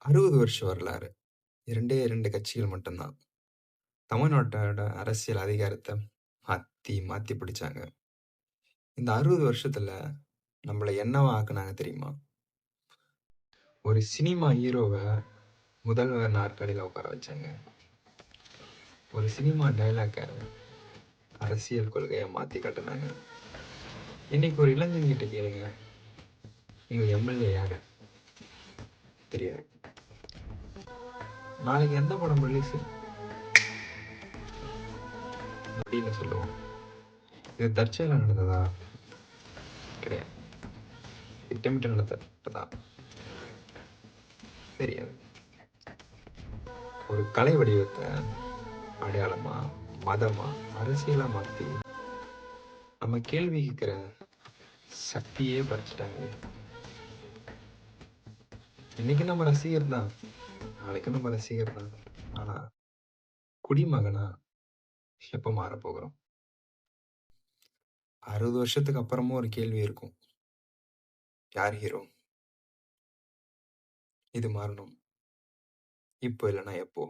60 வருஷ வரலாறு. 2 கட்சிகள் மட்டும் தான். தமிழ்நாட்டோட அரசியல் அதிகாரத்த மாத்தி மாத்தி பிடிச்சாங்க. இந்த 60 வருஷத்துல நம்மள என்னவா ஆக்குனாங்க தெரியுமா? ஒரு சினிமா ஹீரோவ முதல்வர் நாற்காலியில உட்கார வச்சாங்க. ஒரு சினிமா டயலாக்க அரசியல் கொள்கையா மாத்தி காட்டுனாங்க. இன்னைக்கு ஒரு இளைஞன்கிட்ட கேளுங்க, எங்க எம்எல்ஏ யாரு? தெரியாது. நாளைக்கு எந்த படம் ரிலீஸ்? அப்படின்னு சொல்லுவோம். இது தற்செயலா நடந்ததா? கிடையாது. திட்டமிட்டு நடத்தப்பட்டதா? தெரியாது. ஒரு கலை வடிவத்தை அடையாளமா, மதமா, அரசியலா மாத்தி நம்ம கேள்வி கேட்கிற சக்தியே பறிச்சுட்டாங்க. இன்னைக்கு நம்ம ரசிகர் தான், நாளைக்கு நம்ம ரசிகர் தான். ஆனா குடிமகனா எப்ப மாற போகிறோம்? 60 வருஷத்துக்கு அப்புறமும் ஒரு கேள்வி இருக்கும். யார் ஹீரோ? இது மாறணும். இப்போ இல்லைன்னா எப்போ?